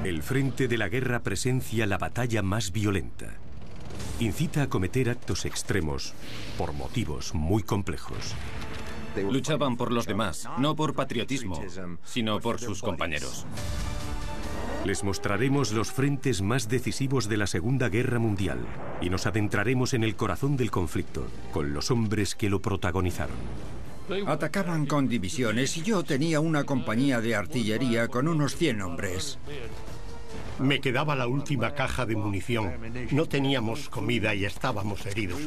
El frente de la guerra presencia la batalla más violenta. Incita a cometer actos extremos por motivos muy complejos. Luchaban por los demás, no por patriotismo, sino por sus compañeros. Les mostraremos los frentes más decisivos de la Segunda Guerra Mundial y nos adentraremos en el corazón del conflicto, con los hombres que lo protagonizaron. Atacaban con divisiones y yo tenía una compañía de artillería con unos 100 hombres. Me quedaba la última caja de munición. No teníamos comida y estábamos heridos.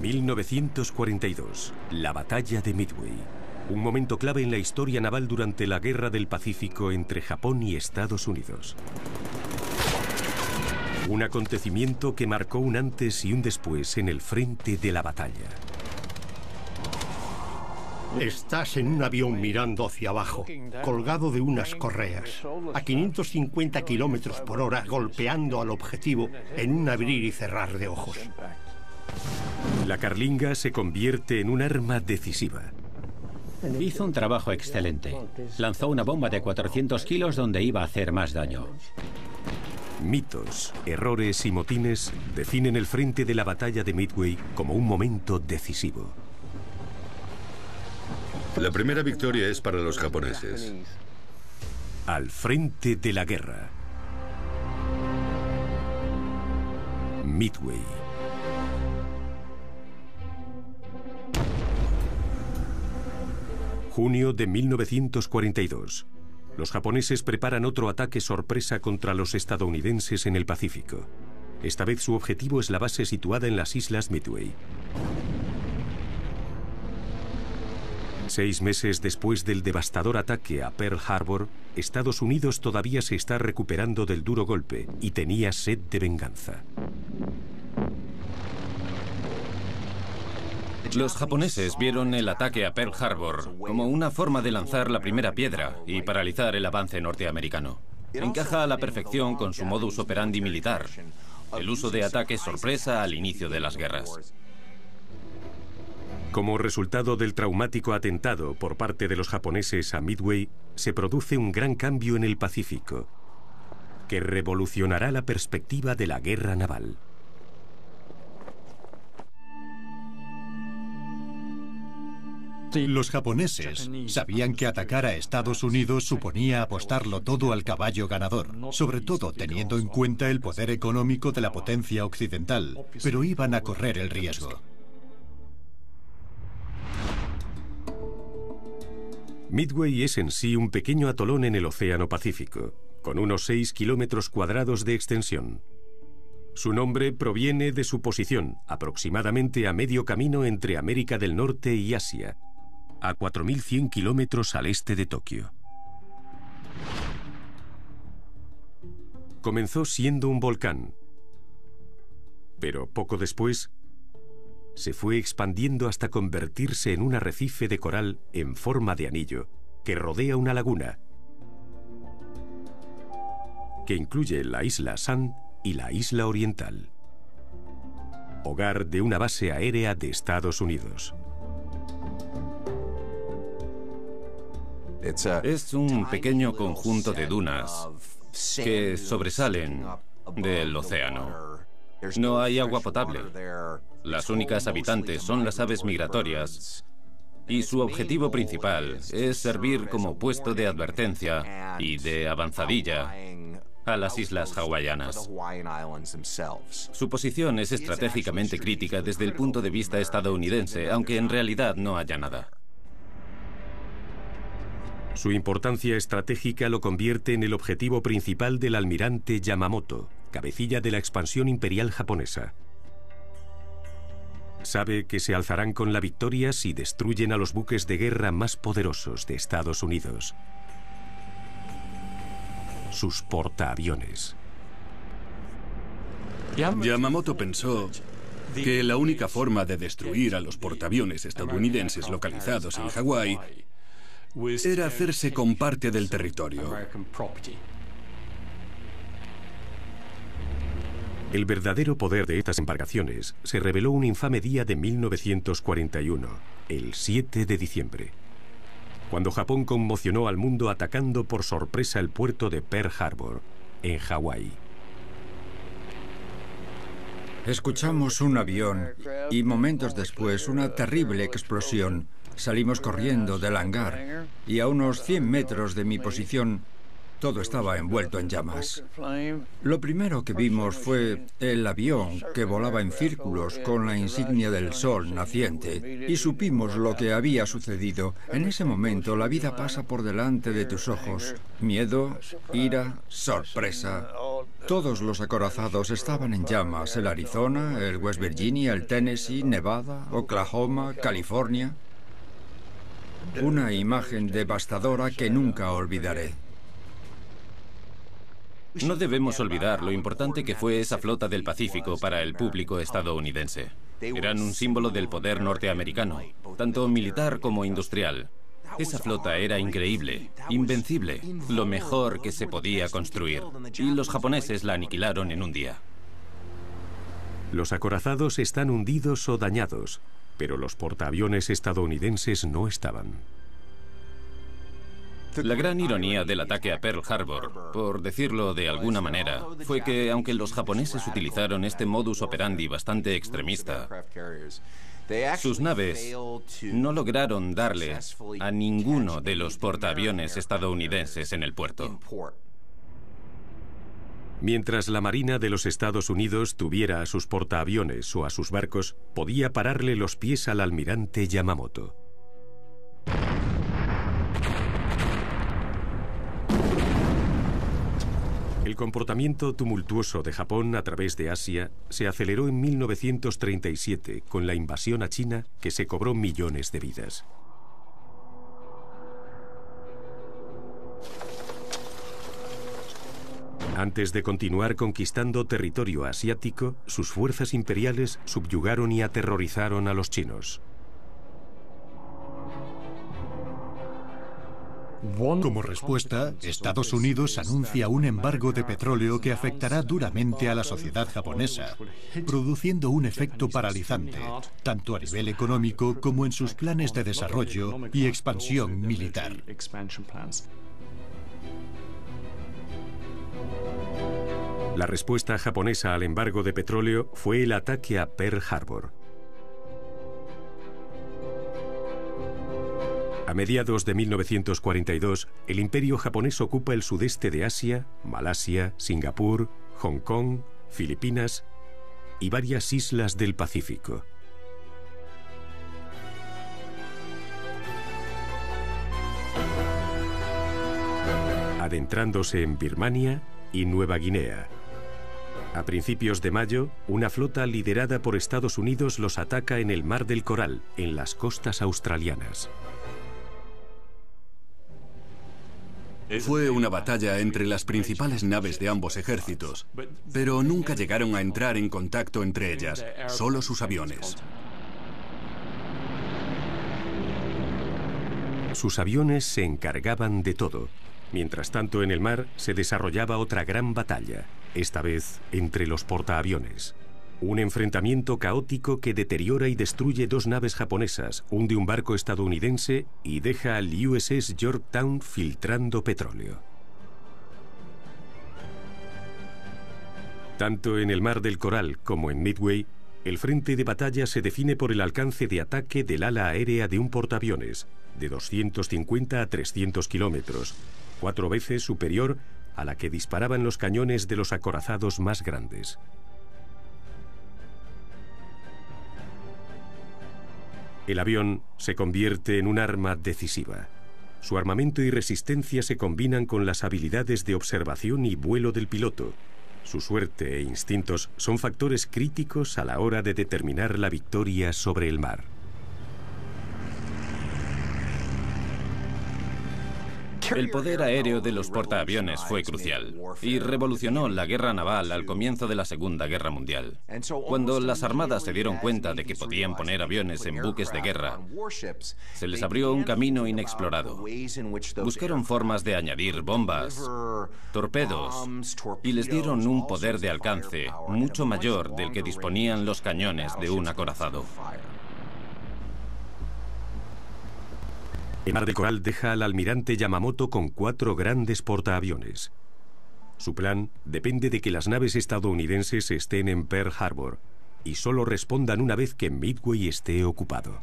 ...1942, la batalla de Midway. Un momento clave en la historia naval durante la Guerra del Pacífico entre Japón y Estados Unidos. Un acontecimiento que marcó un antes y un después en el frente de la batalla. Estás en un avión mirando hacia abajo, colgado de unas correas, a 550 kilómetros por hora, golpeando al objetivo en un abrir y cerrar de ojos. La carlinga se convierte en un arma decisiva. Hizo un trabajo excelente. Lanzó una bomba de 400 kilos donde iba a hacer más daño. Mitos, errores y motines definen el frente de la batalla de Midway como un momento decisivo. La primera victoria es para los japoneses. Al frente de la guerra. Midway. Junio de 1942. Los japoneses preparan otro ataque sorpresa contra los estadounidenses en el Pacífico. Esta vez su objetivo es la base situada en las islas Midway. 6 meses después del devastador ataque a Pearl Harbor, Estados Unidos todavía se está recuperando del duro golpe y tenía sed de venganza. Los japoneses vieron el ataque a Pearl Harbor como una forma de lanzar la primera piedra y paralizar el avance norteamericano. Encaja a la perfección con su modus operandi militar, el uso de ataques sorpresa al inicio de las guerras. Como resultado del traumático atentado por parte de los japoneses a Midway, se produce un gran cambio en el Pacífico, que revolucionará la perspectiva de la guerra naval. Los japoneses sabían que atacar a Estados Unidos suponía apostarlo todo al caballo ganador, sobre todo teniendo en cuenta el poder económico de la potencia occidental, pero iban a correr el riesgo. Midway es en sí un pequeño atolón en el Océano Pacífico, con unos 6 kilómetros cuadrados de extensión. Su nombre proviene de su posición, aproximadamente a medio camino entre América del Norte y Asia, a 4.100 kilómetros al este de Tokio. Comenzó siendo un volcán, pero poco después se fue expandiendo hasta convertirse en un arrecife de coral en forma de anillo que rodea una laguna, que incluye la isla Sand y la isla Oriental, hogar de una base aérea de Estados Unidos. Es un pequeño conjunto de dunas que sobresalen del océano. No hay agua potable. Las únicas habitantes son las aves migratorias y su objetivo principal es servir como puesto de advertencia y de avanzadilla a las islas hawaianas. Su posición es estratégicamente crítica desde el punto de vista estadounidense, aunque en realidad no haya nada. Su importancia estratégica lo convierte en el objetivo principal del almirante Yamamoto, cabecilla de la expansión imperial japonesa. Sabe que se alzarán con la victoria si destruyen a los buques de guerra más poderosos de Estados Unidos: sus portaaviones. Yamamoto pensó que la única forma de destruir a los portaaviones estadounidenses localizados en Hawái era hacerse con parte del territorio. El verdadero poder de estas embarcaciones se reveló un infame día de 1941, el 7 de diciembre, cuando Japón conmocionó al mundo atacando por sorpresa el puerto de Pearl Harbor, en Hawái. Escuchamos un avión y momentos después una terrible explosión. Salimos corriendo del hangar y a unos 100 metros de mi posición todo estaba envuelto en llamas. Lo primero que vimos fue el avión que volaba en círculos con la insignia del sol naciente y supimos lo que había sucedido. En ese momento la vida pasa por delante de tus ojos. Miedo, ira, sorpresa. Todos los acorazados estaban en llamas. El Arizona, el West Virginia, el Tennessee, Nevada, Oklahoma, California. Una imagen devastadora que nunca olvidaré. No debemos olvidar lo importante que fue esa flota del Pacífico para el público estadounidense. Eran un símbolo del poder norteamericano, tanto militar como industrial. Esa flota era increíble, invencible, lo mejor que se podía construir. Y los japoneses la aniquilaron en un día. Los acorazados están hundidos o dañados, pero los portaaviones estadounidenses no estaban. La gran ironía del ataque a Pearl Harbor, por decirlo de alguna manera, fue que aunque los japoneses utilizaron este modus operandi bastante extremista, sus naves no lograron darle a ninguno de los portaaviones estadounidenses en el puerto. Mientras la Marina de los Estados Unidos tuviera a sus portaaviones o a sus barcos, podía pararle los pies al almirante Yamamoto. El comportamiento tumultuoso de Japón a través de Asia se aceleró en 1937 con la invasión a China que se cobró millones de vidas. Antes de continuar conquistando territorio asiático, sus fuerzas imperiales subyugaron y aterrorizaron a los chinos. Como respuesta, Estados Unidos anuncia un embargo de petróleo que afectará duramente a la sociedad japonesa, produciendo un efecto paralizante, tanto a nivel económico como en sus planes de desarrollo y expansión militar. La respuesta japonesa al embargo de petróleo fue el ataque a Pearl Harbor. A mediados de 1942, el imperio japonés ocupa el sudeste de Asia, Malasia, Singapur, Hong Kong, Filipinas y varias islas del Pacífico. Adentrándose en Birmania y Nueva Guinea. A principios de mayo, una flota liderada por Estados Unidos los ataca en el Mar del Coral, en las costas australianas. Fue una batalla entre las principales naves de ambos ejércitos, pero nunca llegaron a entrar en contacto entre ellas, solo sus aviones. Sus aviones se encargaban de todo. Mientras tanto, en el mar se desarrollaba otra gran batalla, esta vez entre los portaaviones. Un enfrentamiento caótico que deteriora y destruye dos naves japonesas, hunde un barco estadounidense y deja al USS Yorktown filtrando petróleo. Tanto en el Mar del Coral como en Midway, el frente de batalla se define por el alcance de ataque del ala aérea de un portaaviones, de 250 a 300 kilómetros, 4 veces superior a la que disparaban los cañones de los acorazados más grandes. El avión se convierte en un arma decisiva. Su armamento y resistencia se combinan con las habilidades de observación y vuelo del piloto. Su suerte e instintos son factores críticos a la hora de determinar la victoria sobre el mar. El poder aéreo de los portaaviones fue crucial y revolucionó la guerra naval al comienzo de la Segunda Guerra Mundial. Cuando las armadas se dieron cuenta de que podían poner aviones en buques de guerra, se les abrió un camino inexplorado. Buscaron formas de añadir bombas, torpedos, y les dieron un poder de alcance mucho mayor del que disponían los cañones de un acorazado. El Mar del Coral deja al almirante Yamamoto con 4 grandes portaaviones. Su plan depende de que las naves estadounidenses estén en Pearl Harbor y solo respondan una vez que Midway esté ocupado.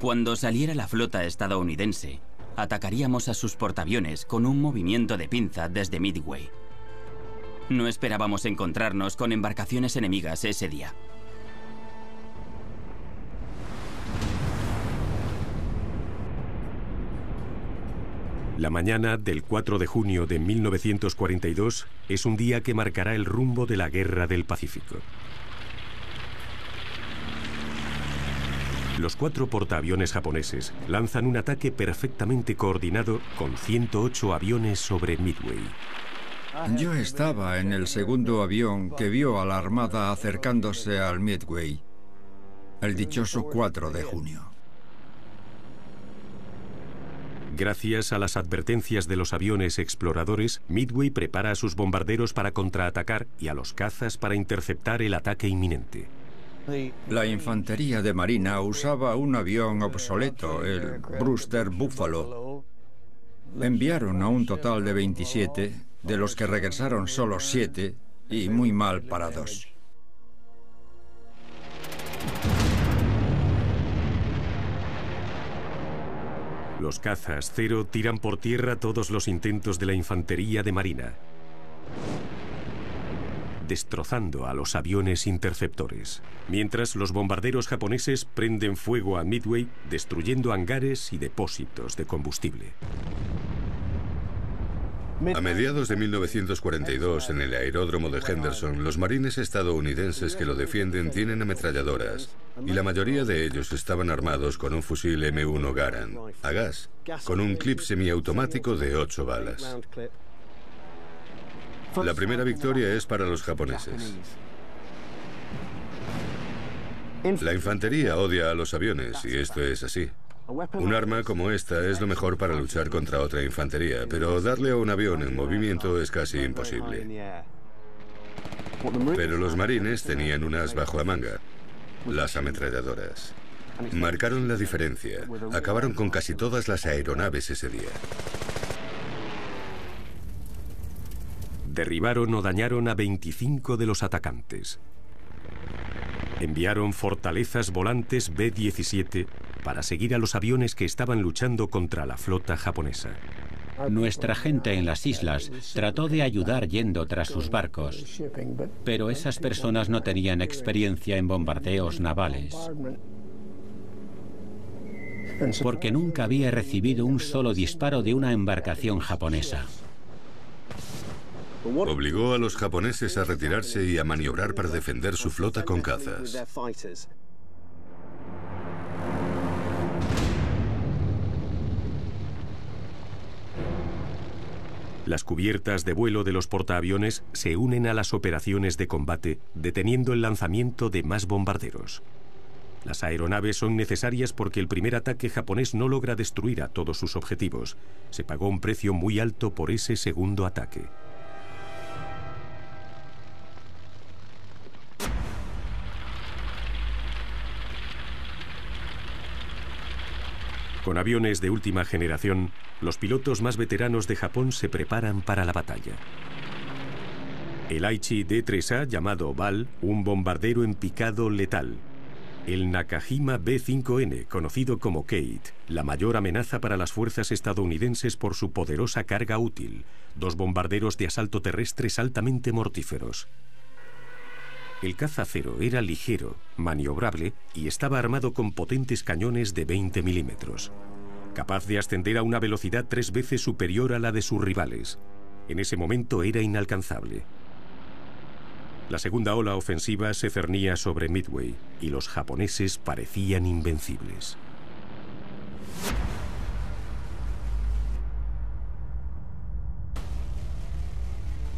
Cuando saliera la flota estadounidense, atacaríamos a sus portaaviones con un movimiento de pinza desde Midway. No esperábamos encontrarnos con embarcaciones enemigas ese día. La mañana del 4 de junio de 1942 es un día que marcará el rumbo de la Guerra del Pacífico. Los 4 portaaviones japoneses lanzan un ataque perfectamente coordinado con 108 aviones sobre Midway. Yo estaba en el segundo avión que vio a la Armada acercándose al Midway, el dichoso 4 de junio. Gracias a las advertencias de los aviones exploradores, Midway prepara a sus bombarderos para contraatacar y a los cazas para interceptar el ataque inminente. La infantería de marina usaba un avión obsoleto, el Brewster Buffalo. Enviaron a un total de 27, de los que regresaron solo 7 y muy mal parados. Los cazas Cero tiran por tierra todos los intentos de la infantería de marina, destrozando a los aviones interceptores. Mientras, los bombarderos japoneses prenden fuego a Midway, destruyendo hangares y depósitos de combustible. A mediados de 1942, en el aeródromo de Henderson, los marines estadounidenses que lo defienden tienen ametralladoras, y la mayoría de ellos estaban armados con un fusil M1 Garand, a gas, con un clip semiautomático de 8 balas. La primera victoria es para los japoneses. La infantería odia a los aviones, y esto es así. Un arma como esta es lo mejor para luchar contra otra infantería, pero darle a un avión en movimiento es casi imposible. Pero los marines tenían un as bajo la manga: las ametralladoras. Marcaron la diferencia. Acabaron con casi todas las aeronaves ese día. Derribaron o dañaron a 25 de los atacantes. Enviaron fortalezas volantes B-17 para seguir a los aviones que estaban luchando contra la flota japonesa. Nuestra gente en las islas trató de ayudar yendo tras sus barcos, pero esas personas no tenían experiencia en bombardeos navales, porque nunca había recibido un solo disparo de una embarcación japonesa. Obligó a los japoneses a retirarse y a maniobrar para defender su flota con cazas. Las cubiertas de vuelo de los portaaviones se unen a las operaciones de combate, deteniendo el lanzamiento de más bombarderos. Las aeronaves son necesarias porque el primer ataque japonés no logra destruir a todos sus objetivos. Se pagó un precio muy alto por ese segundo ataque. Con aviones de última generación, los pilotos más veteranos de Japón se preparan para la batalla. El Aichi D-3A, llamado Bal, un bombardero en picado letal. El Nakajima B-5N, conocido como Kate, la mayor amenaza para las fuerzas estadounidenses por su poderosa carga útil. 2 bombarderos de asalto terrestres altamente mortíferos. El caza Cero era ligero, maniobrable y estaba armado con potentes cañones de 20 milímetros, capaz de ascender a una velocidad 3 veces superior a la de sus rivales. En ese momento era inalcanzable. La segunda ola ofensiva se cernía sobre Midway y los japoneses parecían invencibles.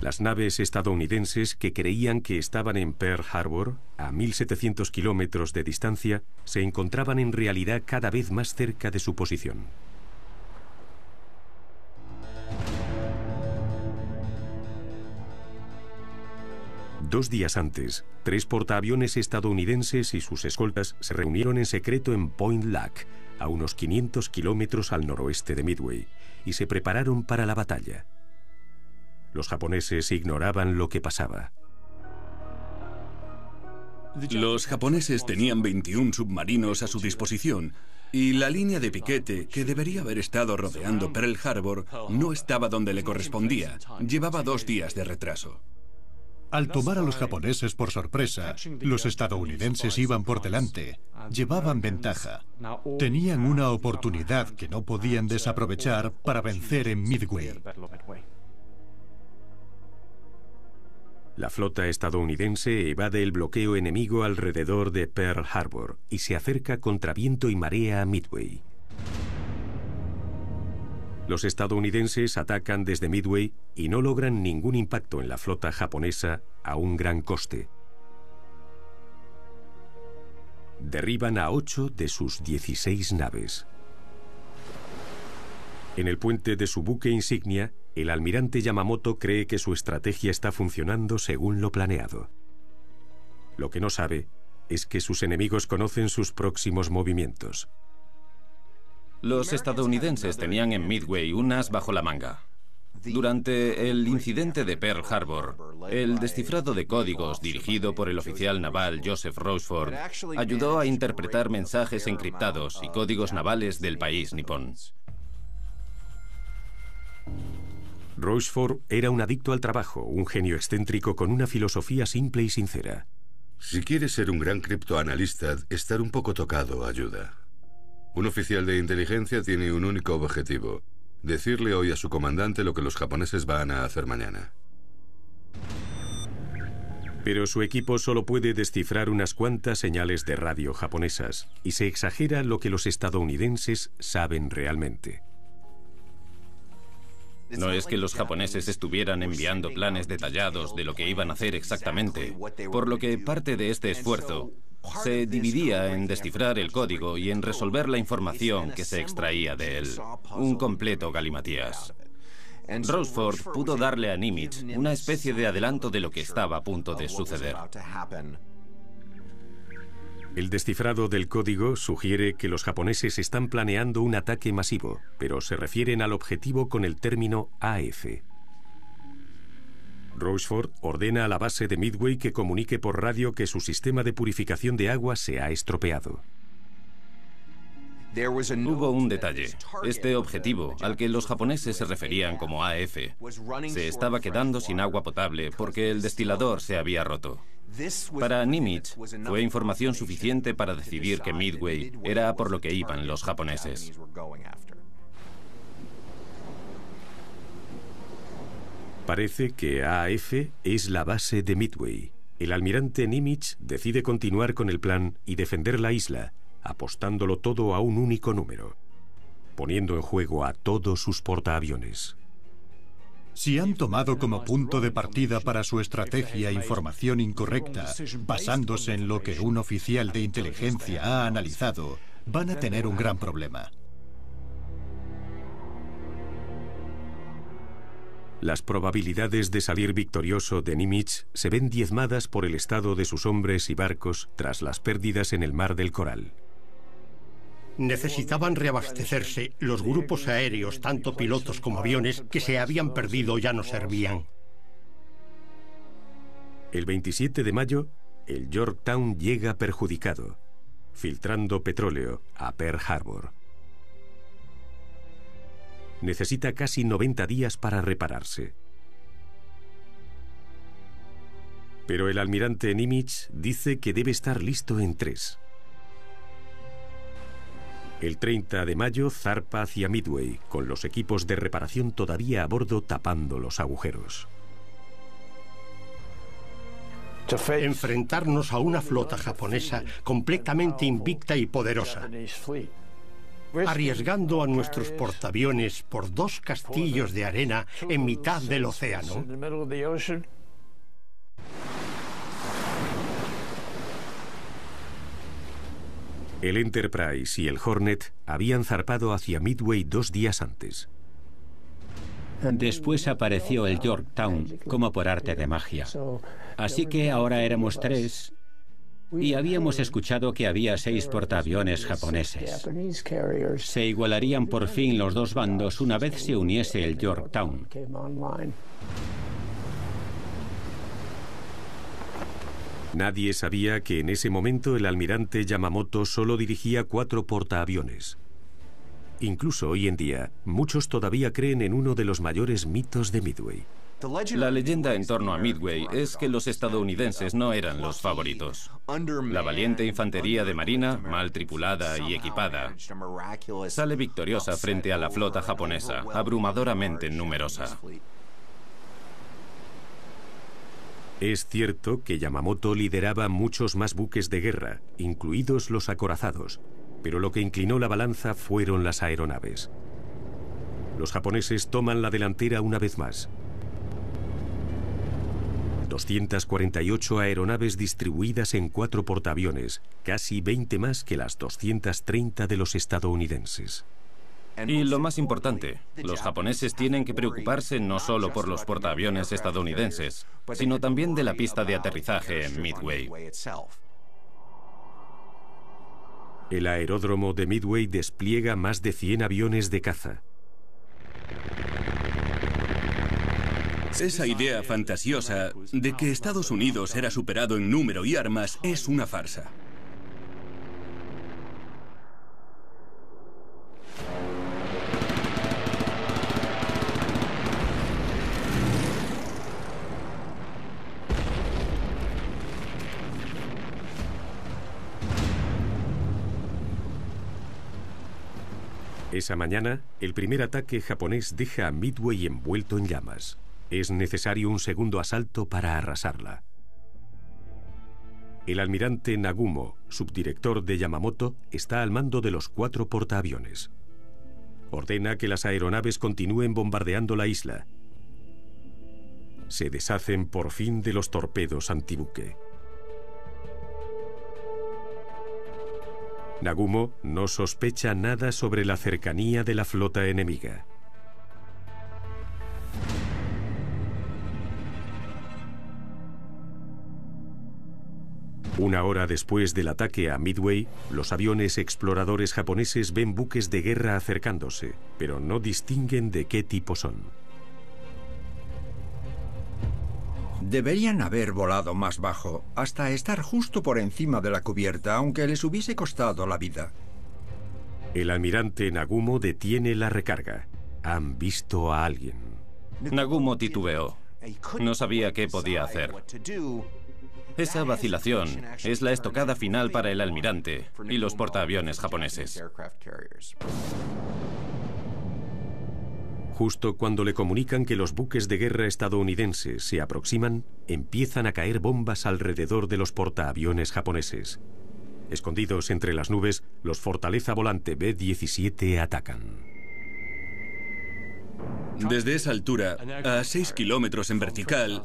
Las naves estadounidenses que creían que estaban en Pearl Harbor, a 1.700 kilómetros de distancia, se encontraban en realidad cada vez más cerca de su posición. Dos días antes, 3 portaaviones estadounidenses y sus escoltas se reunieron en secreto en Point Lac, a unos 500 kilómetros al noroeste de Midway, y se prepararon para la batalla. Los japoneses ignoraban lo que pasaba. Los japoneses tenían 21 submarinos a su disposición y la línea de piquete, que debería haber estado rodeando Pearl Harbor, no estaba donde le correspondía. Llevaba 2 días de retraso. Al tomar a los japoneses por sorpresa, los estadounidenses iban por delante, llevaban ventaja. Tenían una oportunidad que no podían desaprovechar para vencer en Midway. La flota estadounidense evade el bloqueo enemigo alrededor de Pearl Harbor y se acerca contra viento y marea a Midway. Los estadounidenses atacan desde Midway y no logran ningún impacto en la flota japonesa a un gran coste. Derriban a 8 de sus 16 naves. En el puente de su buque insignia, el almirante Yamamoto cree que su estrategia está funcionando según lo planeado. Lo que no sabe es que sus enemigos conocen sus próximos movimientos. Los estadounidenses tenían en Midway un as bajo la manga. Durante el incidente de Pearl Harbor, el descifrado de códigos dirigido por el oficial naval Joseph Rochefort ayudó a interpretar mensajes encriptados y códigos navales del país nipón. Rochefort era un adicto al trabajo, un genio excéntrico con una filosofía simple y sincera. Si quieres ser un gran criptoanalista, estar un poco tocado ayuda. Un oficial de inteligencia tiene un único objetivo: decirle hoy a su comandante lo que los japoneses van a hacer mañana. Pero su equipo solo puede descifrar unas cuantas señales de radio japonesas, y se exagera lo que los estadounidenses saben realmente. No es que los japoneses estuvieran enviando planes detallados de lo que iban a hacer exactamente, por lo que parte de este esfuerzo se dividía en descifrar el código y en resolver la información que se extraía de él. Un completo galimatías. Rochefort pudo darle a Nimitz una especie de adelanto de lo que estaba a punto de suceder. El descifrado del código sugiere que los japoneses están planeando un ataque masivo, pero se refieren al objetivo con el término AF. Rochefort ordena a la base de Midway que comunique por radio que su sistema de purificación de agua se ha estropeado. Hubo un detalle. Este objetivo, al que los japoneses se referían como AF, se estaba quedando sin agua potable porque el destilador se había roto. Para Nimitz fue información suficiente para decidir que Midway era por lo que iban los japoneses. Parece que AF es la base de Midway. El almirante Nimitz decide continuar con el plan y defender la isla, apostándolo todo a un único número, poniendo en juego a todos sus portaaviones. Si han tomado como punto de partida para su estrategia información incorrecta, basándose en lo que un oficial de inteligencia ha analizado, van a tener un gran problema. Las probabilidades de salir victorioso de Nimitz se ven diezmadas por el estado de sus hombres y barcos tras las pérdidas en el Mar del Coral. Necesitaban reabastecerse. Los grupos aéreos, tanto pilotos como aviones, que se habían perdido ya no servían. El 27 de mayo, el Yorktown llega perjudicado, filtrando petróleo a Pearl Harbor. Necesita casi 90 días para repararse. Pero el almirante Nimitz dice que debe estar listo en 3. El 30 de mayo zarpa hacia Midway, con los equipos de reparación todavía a bordo tapando los agujeros. Enfrentarnos a una flota japonesa completamente invicta y poderosa. arriesgando a nuestros portaaviones por 2 castillos de arena en mitad del océano. El Enterprise y el Hornet habían zarpado hacia Midway 2 días antes. Después apareció el Yorktown, como por arte de magia. Así que ahora éramos 3 y habíamos escuchado que había 6 portaaviones japoneses. Se igualarían por fin los 2 bandos una vez se uniese el Yorktown. Nadie sabía que en ese momento el almirante Yamamoto solo dirigía 4 portaaviones. Incluso hoy en día, muchos todavía creen en uno de los mayores mitos de Midway. La leyenda en torno a Midway es que los estadounidenses no eran los favoritos. La valiente infantería de marina, mal tripulada y equipada, sale victoriosa frente a la flota japonesa, abrumadoramente numerosa. Es cierto que Yamamoto lideraba muchos más buques de guerra, incluidos los acorazados, pero lo que inclinó la balanza fueron las aeronaves. Los japoneses toman la delantera una vez más. 248 aeronaves distribuidas en 4 portaaviones, casi 20 más que las 230 de los estadounidenses. Y lo más importante, los japoneses tienen que preocuparse no solo por los portaaviones estadounidenses, sino también de la pista de aterrizaje en Midway. El aeródromo de Midway despliega más de 100 aviones de caza. Esa idea fantasiosa de que Estados Unidos era superado en número y armas es una farsa. Esa mañana, el primer ataque japonés deja a Midway envuelto en llamas. Es necesario un segundo asalto para arrasarla. El almirante Nagumo, subdirector de Yamamoto, está al mando de los 4 portaaviones. Ordena que las aeronaves continúen bombardeando la isla. Se deshacen por fin de los torpedos antibuque. Nagumo no sospecha nada sobre la cercanía de la flota enemiga. Una hora después del ataque a Midway, los aviones exploradores japoneses ven buques de guerra acercándose, pero no distinguen de qué tipo son. Deberían haber volado más bajo, hasta estar justo por encima de la cubierta, aunque les hubiese costado la vida. El almirante Nagumo detiene la recarga. Han visto a alguien. Nagumo titubeó. No sabía qué podía hacer. Esa vacilación es la estocada final para el almirante y los portaaviones japoneses. Justo cuando le comunican que los buques de guerra estadounidenses se aproximan, empiezan a caer bombas alrededor de los portaaviones japoneses. Escondidos entre las nubes, los Fortaleza Volante B-17 atacan. Desde esa altura, a 6 kilómetros en vertical,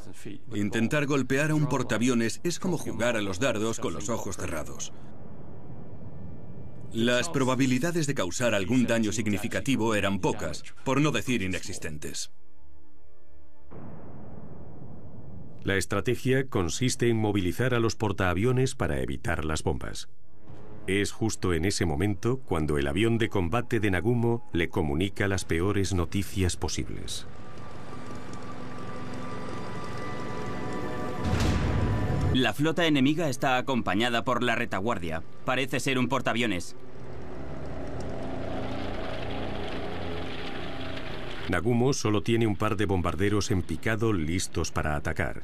intentar golpear a un portaaviones es como jugar a los dardos con los ojos cerrados. Las probabilidades de causar algún daño significativo eran pocas, por no decir inexistentes. La estrategia consiste en movilizar a los portaaviones para evitar las bombas. Es justo en ese momento cuando el avión de combate de Nagumo le comunica las peores noticias posibles. La flota enemiga está acompañada por la retaguardia. Parece ser un portaaviones. Nagumo solo tiene un par de bombarderos en picado listos para atacar.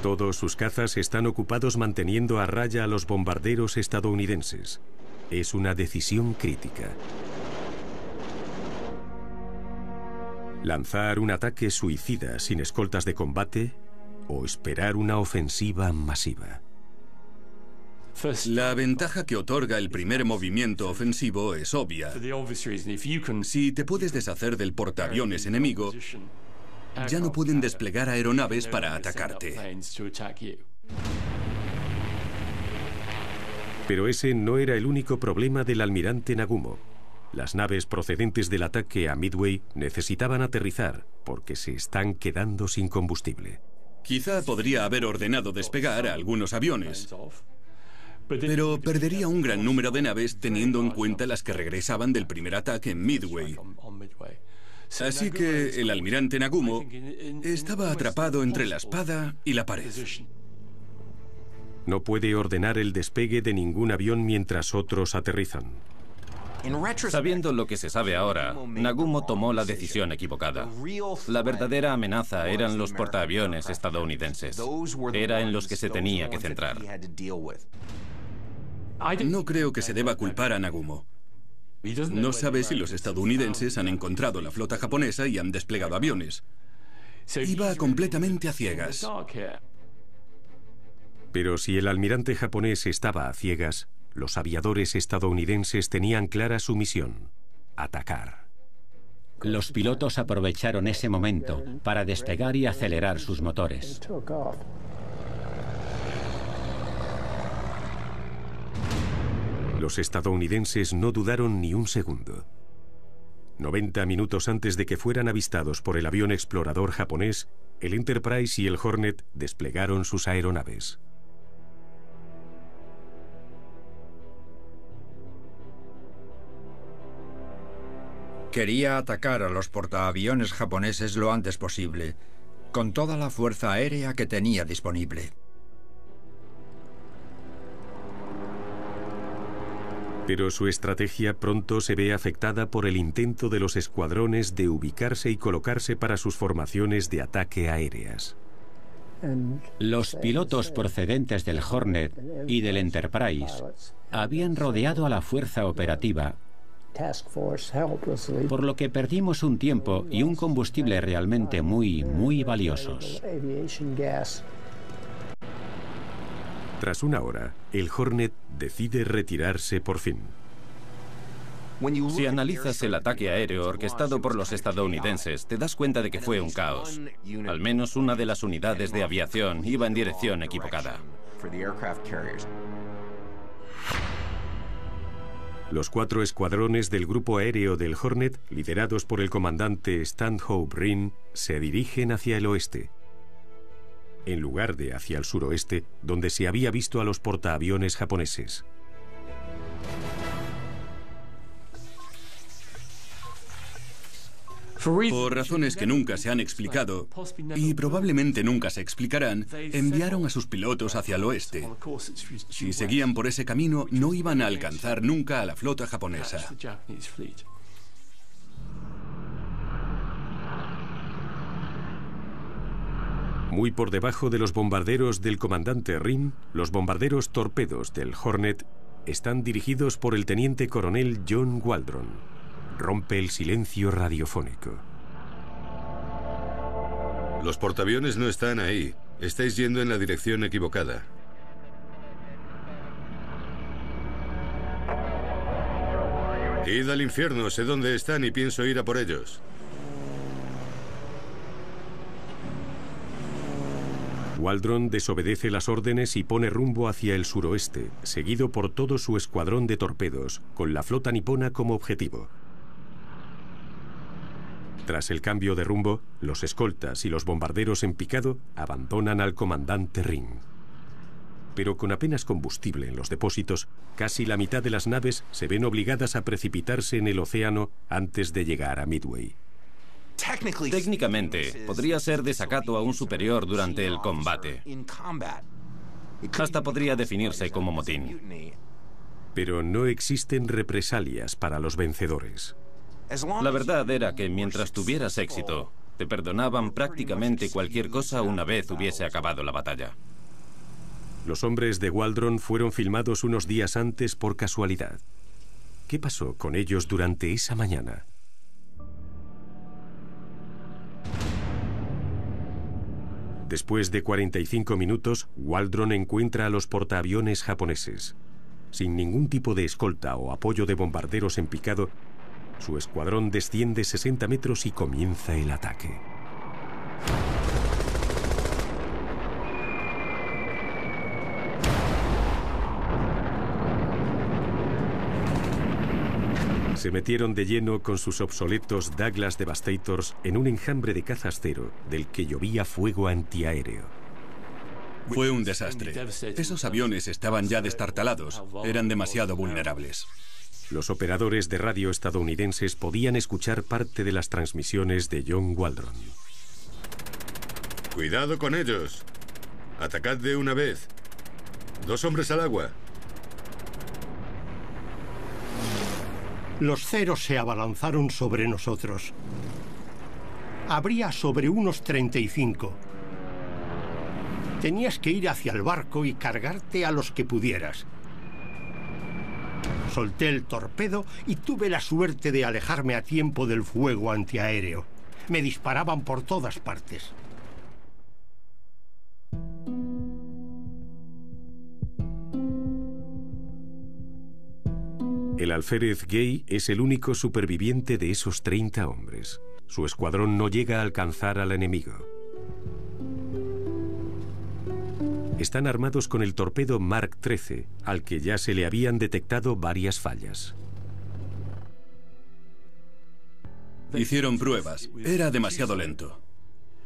Todos sus cazas están ocupados manteniendo a raya a los bombarderos estadounidenses. Es una decisión crítica. ¿Lanzar un ataque suicida sin escoltas de combate o esperar una ofensiva masiva? La ventaja que otorga el primer movimiento ofensivo es obvia. Si te puedes deshacer del portaaviones enemigo, ya no pueden desplegar aeronaves para atacarte. Pero ese no era el único problema del almirante Nagumo. Las naves procedentes del ataque a Midway necesitaban aterrizar porque se están quedando sin combustible. Quizá podría haber ordenado despegar a algunos aviones, pero perdería un gran número de naves teniendo en cuenta las que regresaban del primer ataque en Midway. Así que el almirante Nagumo estaba atrapado entre la espada y la pared. No puede ordenar el despegue de ningún avión mientras otros aterrizan. Sabiendo lo que se sabe ahora, Nagumo tomó la decisión equivocada. La verdadera amenaza eran los portaaviones estadounidenses. Era en los que se tenía que centrar. No creo que se deba culpar a Nagumo. No sabe si los estadounidenses han encontrado la flota japonesa y han desplegado aviones. Iba completamente a ciegas. Pero si el almirante japonés estaba a ciegas, los aviadores estadounidenses tenían clara su misión: atacar. Los pilotos aprovecharon ese momento para despegar y acelerar sus motores. Los estadounidenses no dudaron ni un segundo. 90 minutos antes de que fueran avistados por el avión explorador japonés, el Enterprise y el Hornet desplegaron sus aeronaves. Quería atacar a los portaaviones japoneses lo antes posible, con toda la fuerza aérea que tenía disponible. Pero su estrategia pronto se ve afectada por el intento de los escuadrones de ubicarse y colocarse para sus formaciones de ataque aéreas. Los pilotos procedentes del Hornet y del Enterprise habían rodeado a la fuerza operativa, por lo que perdimos un tiempo y un combustible realmente muy valiosos. Tras una hora, el Hornet decide retirarse por fin. Si analizas el ataque aéreo orquestado por los estadounidenses, te das cuenta de que fue un caos. Al menos una de las unidades de aviación iba en dirección equivocada. Los 4 escuadrones del grupo aéreo del Hornet, liderados por el comandante Stanhope Rhine, se dirigen hacia el oeste, en lugar de hacia el suroeste, donde se había visto a los portaaviones japoneses. Por razones que nunca se han explicado, y probablemente nunca se explicarán, enviaron a sus pilotos hacia el oeste. Si seguían por ese camino, no iban a alcanzar nunca a la flota japonesa. Muy por debajo de los bombarderos del comandante Rhine, los bombarderos torpedos del Hornet están dirigidos por el teniente coronel John Waldron. Rompe el silencio radiofónico. Los portaaviones no están ahí. Estáis yendo en la dirección equivocada. Id al infierno, sé dónde están y pienso ir a por ellos. Waldron desobedece las órdenes y pone rumbo hacia el suroeste, seguido por todo su escuadrón de torpedos, con la flota nipona como objetivo. Tras el cambio de rumbo, los escoltas y los bombarderos en picado abandonan al comandante Rhine. Pero con apenas combustible en los depósitos, casi la mitad de las naves se ven obligadas a precipitarse en el océano antes de llegar a Midway. Técnicamente, podría ser desacato a un superior durante el combate. Hasta podría definirse como motín. Pero no existen represalias para los vencedores. La verdad era que mientras tuvieras éxito, te perdonaban prácticamente cualquier cosa una vez hubiese acabado la batalla. Los hombres de Waldron fueron filmados unos días antes por casualidad. ¿Qué pasó con ellos durante esa mañana? Después de 45 minutos, Waldron encuentra a los portaaviones japoneses. Sin ningún tipo de escolta o apoyo de bombarderos en picado, su escuadrón desciende 60 metros y comienza el ataque. Se metieron de lleno con sus obsoletos Douglas Devastators en un enjambre de cazas cero del que llovía fuego antiaéreo. Fue un desastre. Esos aviones estaban ya destartalados. Eran demasiado vulnerables. Los operadores de radio estadounidenses podían escuchar parte de las transmisiones de John Waldron. Cuidado con ellos. Atacad de una vez. 2 hombres al agua. Los ceros se abalanzaron sobre nosotros. Habría sobre unos 35. Tenías que ir hacia el barco y cargarte a los que pudieras. Solté el torpedo y tuve la suerte de alejarme a tiempo del fuego antiaéreo. Me disparaban por todas partes. El alférez Gay es el único superviviente de esos 30 hombres. Su escuadrón no llega a alcanzar al enemigo. Están armados con el torpedo Mark XIII, al que ya se le habían detectado varias fallas. Hicieron pruebas. Era demasiado lento.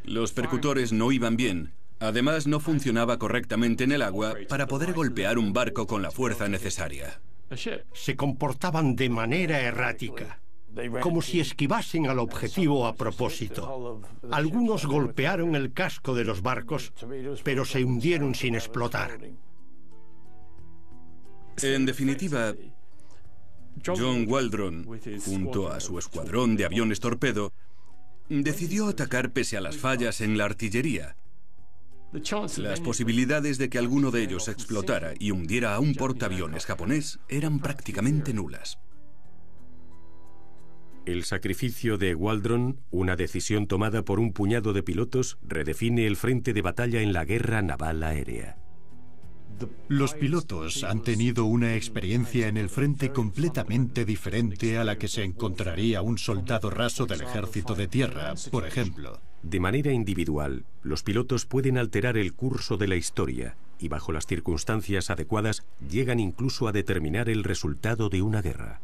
Los percutores no iban bien. Además, no funcionaba correctamente en el agua para poder golpear un barco con la fuerza necesaria. Se comportaban de manera errática, como si esquivasen al objetivo a propósito. Algunos golpearon el casco de los barcos, pero se hundieron sin explotar. En definitiva, John Waldron, junto a su escuadrón de aviones torpedo, decidió atacar pese a las fallas en la artillería. Las posibilidades de que alguno de ellos explotara y hundiera a un portaaviones japonés eran prácticamente nulas. El sacrificio de Waldron, una decisión tomada por un puñado de pilotos, redefine el frente de batalla en la guerra naval aérea. Los pilotos han tenido una experiencia en el frente completamente diferente a la que se encontraría un soldado raso del ejército de tierra, por ejemplo. De manera individual, los pilotos pueden alterar el curso de la historia y, bajo las circunstancias adecuadas, llegan incluso a determinar el resultado de una guerra.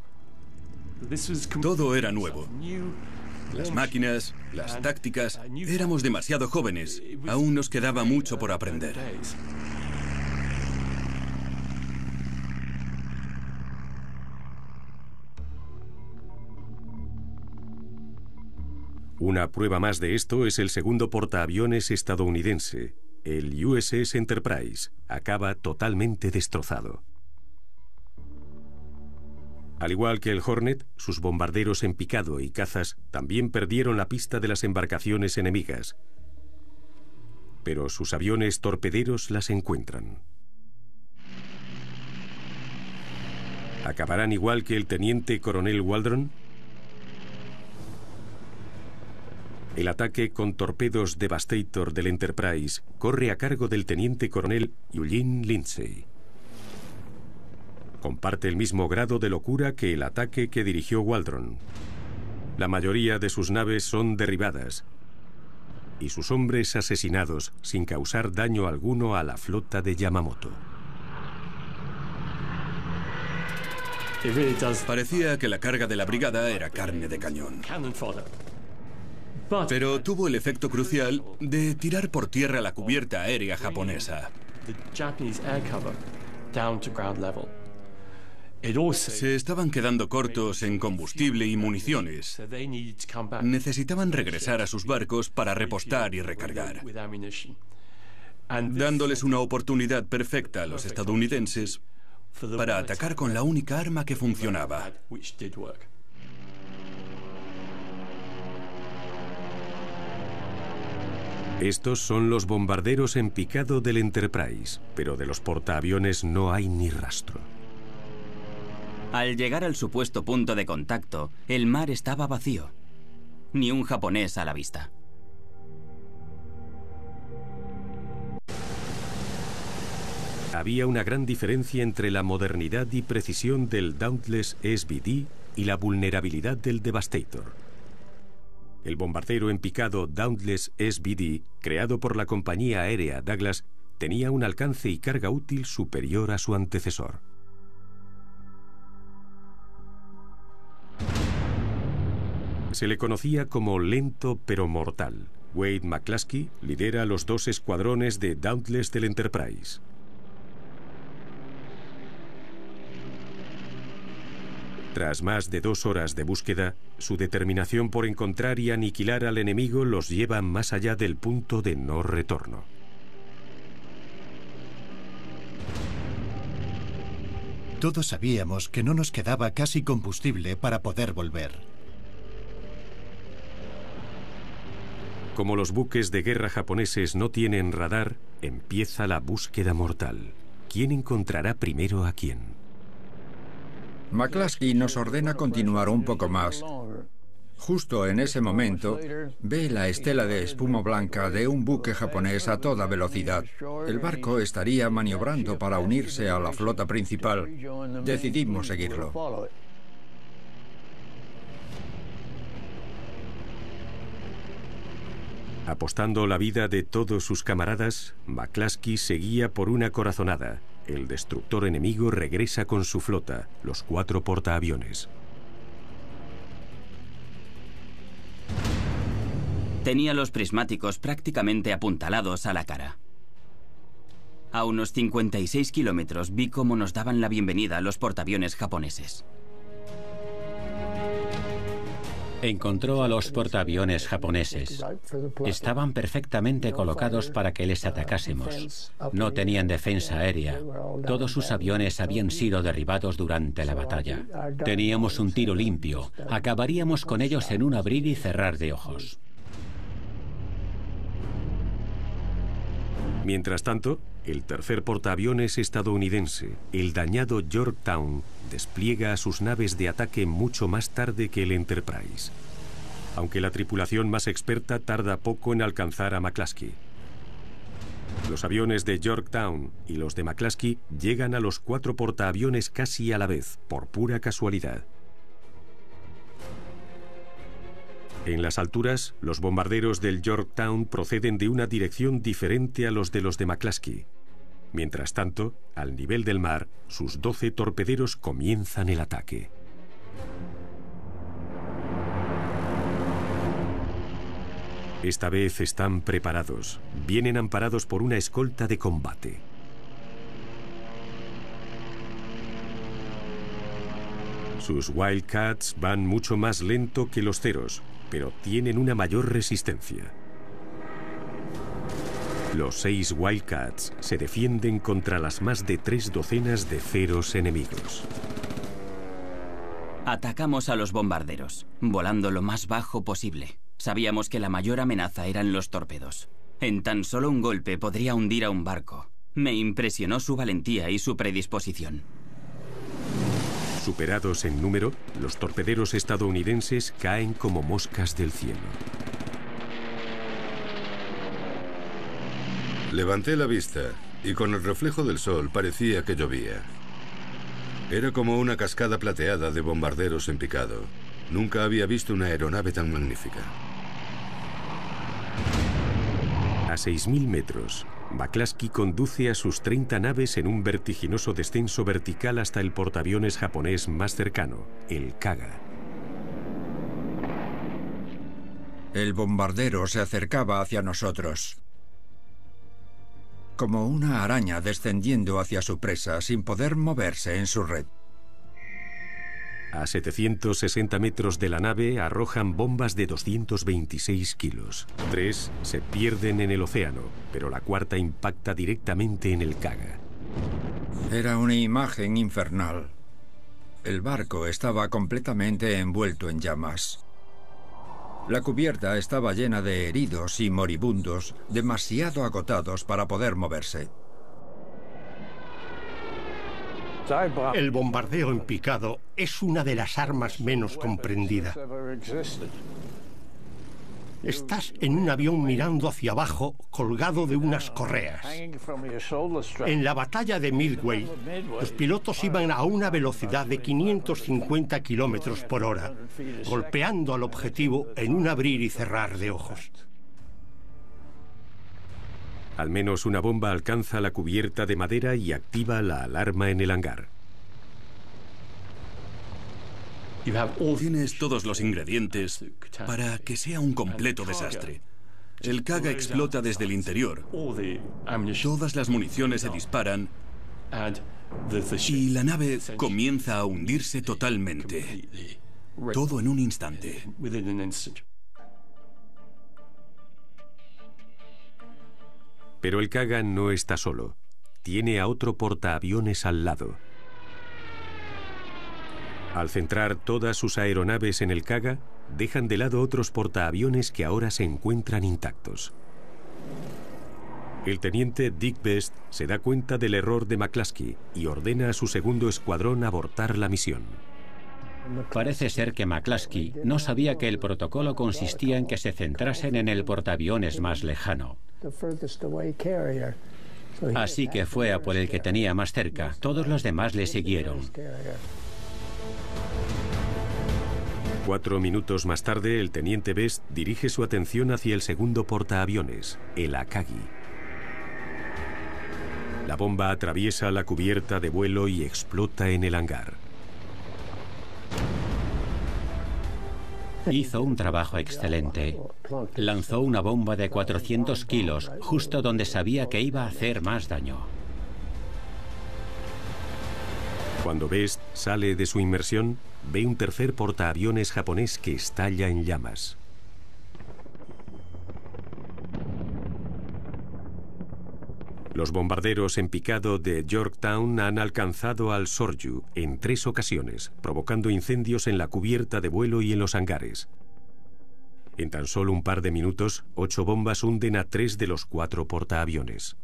Todo era nuevo. Las máquinas, las tácticas, éramos demasiado jóvenes. Aún nos quedaba mucho por aprender. Una prueba más de esto es el segundo portaaviones estadounidense, el USS Enterprise. Acaba totalmente destrozado. Al igual que el Hornet, sus bombarderos en picado y cazas también perdieron la pista de las embarcaciones enemigas. Pero sus aviones torpederos las encuentran. ¿Acabarán igual que el teniente coronel Waldron? El ataque con torpedos Devastator del Enterprise corre a cargo del teniente coronel Eugene Lindsey. Comparte el mismo grado de locura que el ataque que dirigió Waldron. La mayoría de sus naves son derribadas y sus hombres asesinados sin causar daño alguno a la flota de Yamamoto. Parecía que la carga de la brigada era carne de cañón. Pero tuvo el efecto crucial de tirar por tierra la cubierta aérea japonesa. Se estaban quedando cortos en combustible y municiones. Necesitaban regresar a sus barcos para repostar y recargar, dándoles una oportunidad perfecta a los estadounidenses para atacar con la única arma que funcionaba. Estos son los bombarderos en picado del Enterprise, pero de los portaaviones no hay ni rastro. Al llegar al supuesto punto de contacto, el mar estaba vacío. Ni un japonés a la vista. Había una gran diferencia entre la modernidad y precisión del Dauntless SBD y la vulnerabilidad del Devastator. El bombardero en picado Dauntless SBD, creado por la compañía aérea Douglas, tenía un alcance y carga útil superior a su antecesor. Se le conocía como lento pero mortal. Wade McCluskey lidera los 2 escuadrones de Dauntless del Enterprise. Tras más de 2 horas de búsqueda, su determinación por encontrar y aniquilar al enemigo los lleva más allá del punto de no retorno. Todos sabíamos que no nos quedaba casi combustible para poder volver. Como los buques de guerra japoneses no tienen radar, empieza la búsqueda mortal. ¿Quién encontrará primero a quién? McCluskey nos ordena continuar un poco más. Justo en ese momento, ve la estela de espuma blanca de un buque japonés a toda velocidad. El barco estaría maniobrando para unirse a la flota principal. Decidimos seguirlo. Apostando la vida de todos sus camaradas, McCluskey seguía por una corazonada. El destructor enemigo regresa con su flota, los 4 portaaviones. Tenía los prismáticos prácticamente apuntalados a la cara. A unos 56 kilómetros vi cómo nos daban la bienvenida los portaaviones japoneses. Encontró a los portaaviones japoneses. Estaban perfectamente colocados para que les atacásemos. No tenían defensa aérea. Todos sus aviones habían sido derribados durante la batalla. Teníamos un tiro limpio. Acabaríamos con ellos en un abrir y cerrar de ojos. Mientras tanto, el tercer portaaviones estadounidense, el dañado Yorktown, despliega a sus naves de ataque mucho más tarde que el Enterprise. Aunque la tripulación más experta tarda poco en alcanzar a McCluskey. Los aviones de Yorktown y los de McCluskey llegan a los 4 portaaviones casi a la vez, por pura casualidad. En las alturas, los bombarderos del Yorktown proceden de una dirección diferente a los de McCluskey. Mientras tanto, al nivel del mar, sus 12 torpederos comienzan el ataque. Esta vez están preparados. Vienen amparados por una escolta de combate. Sus Wildcats van mucho más lento que los Ceros, pero tienen una mayor resistencia. Los 6 Wildcats se defienden contra las más de 3 docenas de Ceros enemigos. Atacamos a los bombarderos, volando lo más bajo posible. Sabíamos que la mayor amenaza eran los torpedos. En tan solo un golpe podría hundir a un barco. Me impresionó su valentía y su predisposición. Superados en número, los torpederos estadounidenses caen como moscas del cielo. Levanté la vista y con el reflejo del sol parecía que llovía. Era como una cascada plateada de bombarderos en picado. Nunca había visto una aeronave tan magnífica. A 6.000 metros, McCluskey conduce a sus 30 naves en un vertiginoso descenso vertical hasta el portaaviones japonés más cercano, el Kaga. El bombardero se acercaba hacia nosotros, como una araña descendiendo hacia su presa sin poder moverse en su red. A 760 metros de la nave arrojan bombas de 226 kilos. 3 se pierden en el océano, pero la cuarta impacta directamente en el Kaga. Era una imagen infernal. El barco estaba completamente envuelto en llamas. La cubierta estaba llena de heridos y moribundos, demasiado agotados para poder moverse. El bombardeo en picado es una de las armas menos comprendidas. Estás en un avión mirando hacia abajo, colgado de unas correas. En la batalla de Midway, los pilotos iban a una velocidad de 550 kilómetros por hora, golpeando al objetivo en un abrir y cerrar de ojos. Al menos una bomba alcanza la cubierta de madera y activa la alarma en el hangar. Tienes todos los ingredientes para que sea un completo desastre. El Kaga explota desde el interior. Todas las municiones se disparan y la nave comienza a hundirse totalmente. Todo en un instante. Pero el Kaga no está solo. Tiene a otro portaaviones al lado. Al centrar todas sus aeronaves en el Kaga, dejan de lado otros portaaviones que ahora se encuentran intactos. El teniente Dick Best se da cuenta del error de McCluskey y ordena a su segundo escuadrón abortar la misión. Parece ser que McCluskey no sabía que el protocolo consistía en que se centrasen en el portaaviones más lejano. Así que fue a por el que tenía más cerca. Todos los demás le siguieron. 4 minutos más tarde, el teniente Best dirige su atención hacia el segundo portaaviones, el Akagi. La bomba atraviesa la cubierta de vuelo y explota en el hangar. Hizo un trabajo excelente. Lanzó una bomba de 400 kilos justo donde sabía que iba a hacer más daño. Cuando Best sale de su inmersión, ve un tercer portaaviones japonés que estalla en llamas. Los bombarderos en picado de Yorktown han alcanzado al Soryu en 3 ocasiones, provocando incendios en la cubierta de vuelo y en los hangares. En tan solo un par de minutos, 8 bombas hunden a 3 de los 4 portaaviones.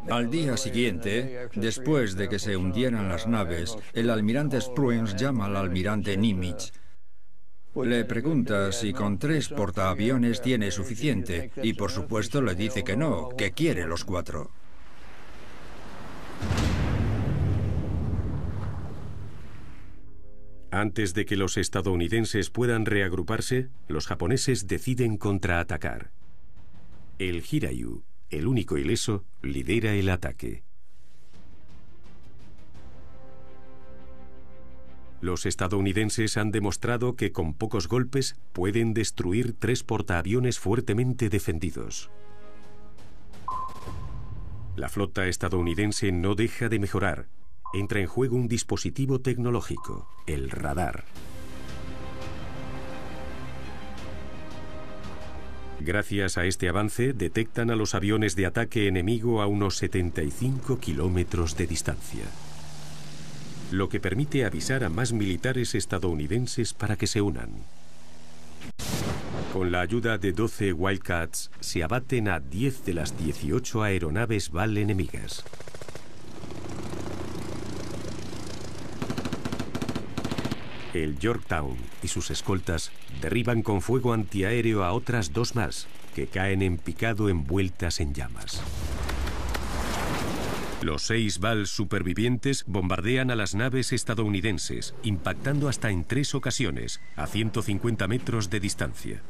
Al día siguiente, después de que se hundieran las naves, el almirante Spruance llama al almirante Nimitz. Le pregunta si con 3 portaaviones tiene suficiente y por supuesto le dice que no, que quiere los 4. Antes de que los estadounidenses puedan reagruparse, los japoneses deciden contraatacar. El Hiryu, el único ileso, lidera el ataque. Los estadounidenses han demostrado que con pocos golpes pueden destruir 3 portaaviones fuertemente defendidos. La flota estadounidense no deja de mejorar. Entra en juego un dispositivo tecnológico, el radar. Gracias a este avance, detectan a los aviones de ataque enemigo a unos 75 kilómetros de distancia, lo que permite avisar a más militares estadounidenses para que se unan. Con la ayuda de 12 Wildcats, se abaten a 10 de las 18 aeronaves BAL enemigas. El Yorktown y sus escoltas derriban con fuego antiaéreo a otras 2 más, que caen en picado envueltas en llamas. Los 6 BAL supervivientes bombardean a las naves estadounidenses, impactando hasta en 3 ocasiones, a 150 metros de distancia.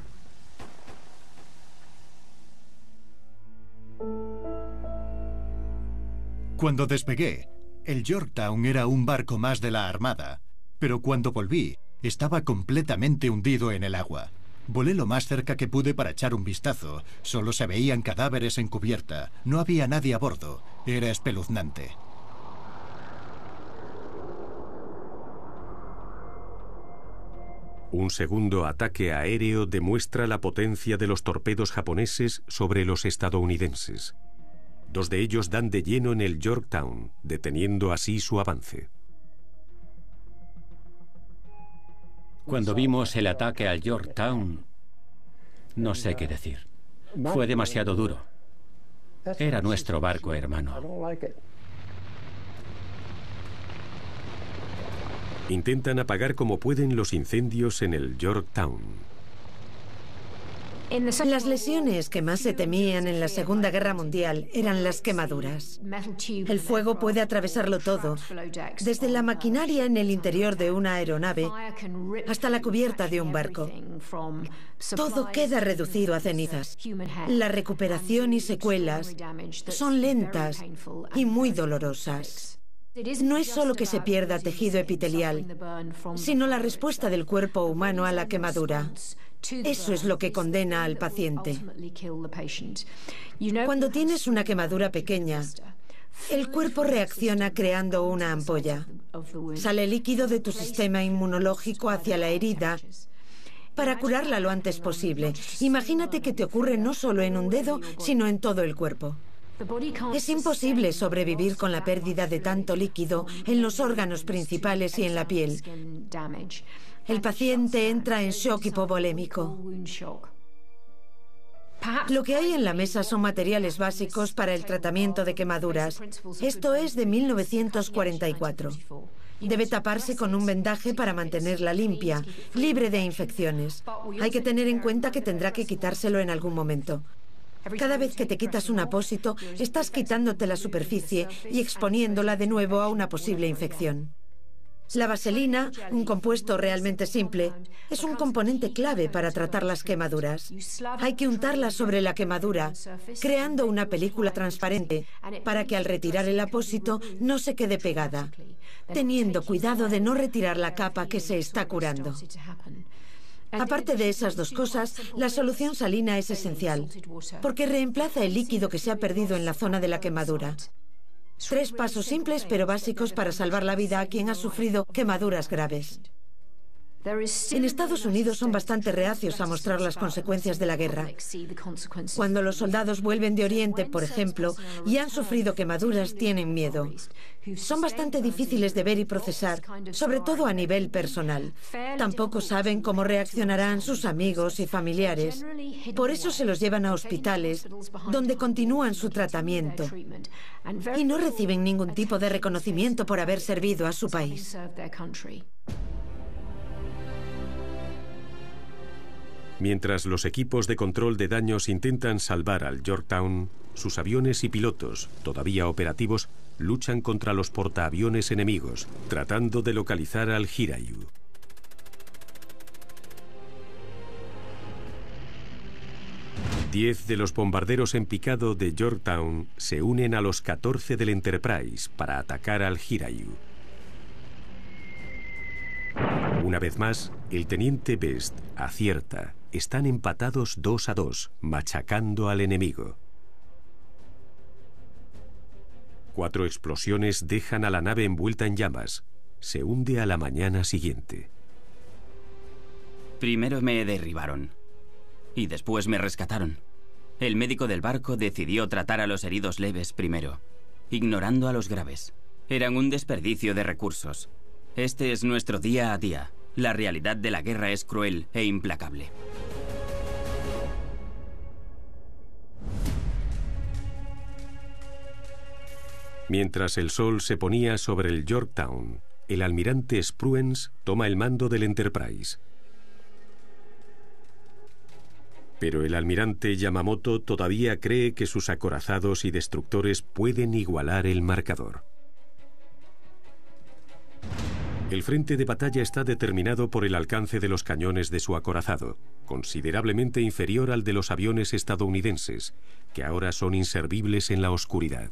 Cuando despegué, el Yorktown era un barco más de la Armada, pero cuando volví, estaba completamente hundido en el agua. Volé lo más cerca que pude para echar un vistazo. Solo se veían cadáveres en cubierta. No había nadie a bordo. Era espeluznante. Un segundo ataque aéreo demuestra la potencia de los torpedos japoneses sobre los estadounidenses. 2 de ellos dan de lleno en el Yorktown, deteniendo así su avance. Cuando vimos el ataque al Yorktown, no sé qué decir. Fue demasiado duro. Era nuestro barco, hermano. Intentan apagar como pueden los incendios en el Yorktown. Las lesiones que más se temían en la Segunda Guerra Mundial eran las quemaduras. El fuego puede atravesarlo todo, desde la maquinaria en el interior de una aeronave hasta la cubierta de un barco. Todo queda reducido a cenizas. La recuperación y secuelas son lentas y muy dolorosas. No es solo que se pierda tejido epitelial, sino la respuesta del cuerpo humano a la quemadura. Eso es lo que condena al paciente. Cuando tienes una quemadura pequeña, el cuerpo reacciona creando una ampolla. Sale líquido de tu sistema inmunológico hacia la herida para curarla lo antes posible. Imagínate que te ocurre no solo en un dedo, sino en todo el cuerpo. Es imposible sobrevivir con la pérdida de tanto líquido en los órganos principales y en la piel. El paciente entra en shock hipovolémico. Lo que hay en la mesa son materiales básicos para el tratamiento de quemaduras. Esto es de 1944. Debe taparse con un vendaje para mantenerla limpia, libre de infecciones. Hay que tener en cuenta que tendrá que quitárselo en algún momento. Cada vez que te quitas un apósito, estás quitándote la superficie y exponiéndola de nuevo a una posible infección. La vaselina, un compuesto realmente simple, es un componente clave para tratar las quemaduras. Hay que untarla sobre la quemadura, creando una película transparente para que al retirar el apósito no se quede pegada, teniendo cuidado de no retirar la capa que se está curando. Aparte de esas dos cosas, la solución salina es esencial, porque reemplaza el líquido que se ha perdido en la zona de la quemadura. 3 pasos simples pero básicos para salvar la vida a quien ha sufrido quemaduras graves. En Estados Unidos son bastante reacios a mostrar las consecuencias de la guerra. Cuando los soldados vuelven de Oriente, por ejemplo, y han sufrido quemaduras, tienen miedo. Son bastante difíciles de ver y procesar, sobre todo a nivel personal. Tampoco saben cómo reaccionarán sus amigos y familiares. Por eso se los llevan a hospitales, donde continúan su tratamiento y no reciben ningún tipo de reconocimiento por haber servido a su país. Mientras los equipos de control de daños intentan salvar al Yorktown, sus aviones y pilotos, todavía operativos, luchan contra los portaaviones enemigos, tratando de localizar al Hiryu. Diez de los bombarderos en picado de Yorktown se unen a los 14 del Enterprise para atacar al Hiryu. Una vez más, el teniente Best acierta. Están empatados 2-2, machacando al enemigo. 4 explosiones dejan a la nave envuelta en llamas. Se hunde a la mañana siguiente. Primero me derribaron y después me rescataron. El médico del barco decidió tratar a los heridos leves primero, ignorando a los graves. Eran un desperdicio de recursos. Este es nuestro día a día. La realidad de la guerra es cruel e implacable. Mientras el sol se ponía sobre el Yorktown, el almirante Spruance toma el mando del Enterprise. Pero el almirante Yamamoto todavía cree que sus acorazados y destructores pueden igualar el marcador. El frente de batalla está determinado por el alcance de los cañones de su acorazado, considerablemente inferior al de los aviones estadounidenses, que ahora son inservibles en la oscuridad.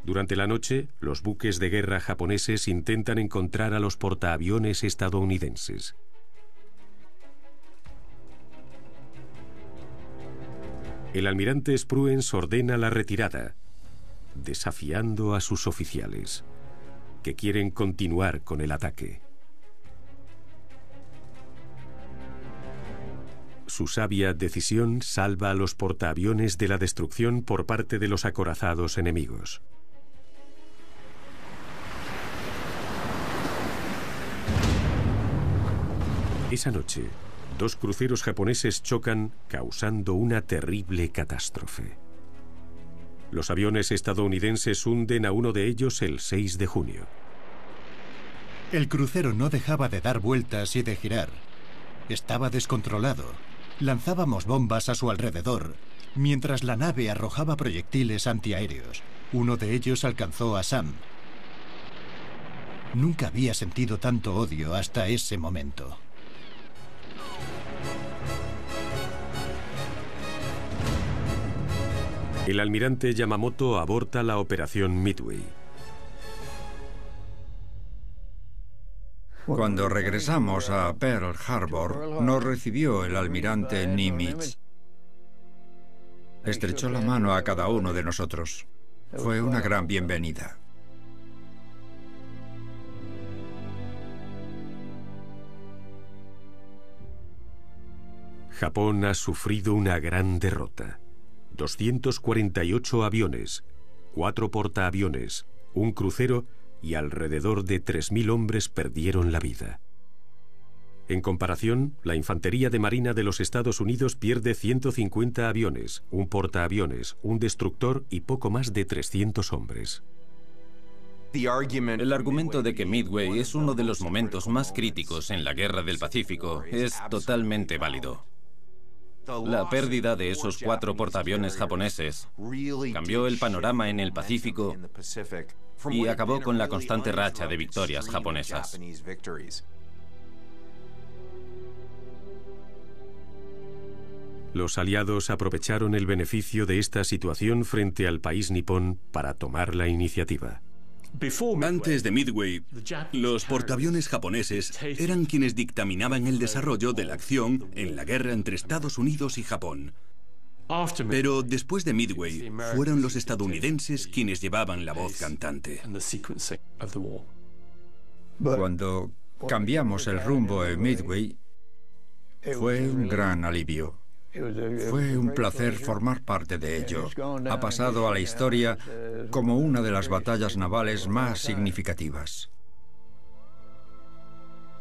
Durante la noche, los buques de guerra japoneses intentan encontrar a los portaaviones estadounidenses. El almirante Spruance ordena la retirada, desafiando a sus oficiales, que quieren continuar con el ataque. Su sabia decisión salva a los portaaviones de la destrucción por parte de los acorazados enemigos. Esa noche, 2 cruceros japoneses chocan, causando una terrible catástrofe. Los aviones estadounidenses hunden a uno de ellos el 6 de junio. El crucero no dejaba de dar vueltas y de girar. Estaba descontrolado. Lanzábamos bombas a su alrededor, mientras la nave arrojaba proyectiles antiaéreos. Uno de ellos alcanzó a Sam. Nunca había sentido tanto odio hasta ese momento. El almirante Yamamoto aborta la operación Midway. Cuando regresamos a Pearl Harbor, nos recibió el almirante Nimitz. Estrechó la mano a cada uno de nosotros. Fue una gran bienvenida. Japón ha sufrido una gran derrota. 248 aviones, 4 portaaviones, un crucero y alrededor de 3.000 hombres perdieron la vida. En comparación, la Infantería de Marina de los Estados Unidos pierde 150 aviones, un portaaviones, un destructor y poco más de 300 hombres. El argumento de que Midway es uno de los momentos más críticos en la Guerra del Pacífico es totalmente válido. La pérdida de esos 4 portaaviones japoneses cambió el panorama en el Pacífico y acabó con la constante racha de victorias japonesas. Los aliados aprovecharon el beneficio de esta situación frente al país nipón para tomar la iniciativa. Antes de Midway, los portaaviones japoneses eran quienes dictaminaban el desarrollo de la acción en la guerra entre Estados Unidos y Japón. Pero después de Midway, fueron los estadounidenses quienes llevaban la voz cantante. Cuando cambiamos el rumbo en Midway, fue un gran alivio. Fue un placer formar parte de ello. Ha pasado a la historia como una de las batallas navales más significativas.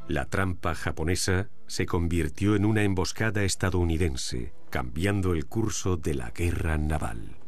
La trampa japonesa se convirtió en una emboscada estadounidense, cambiando el curso de la guerra naval.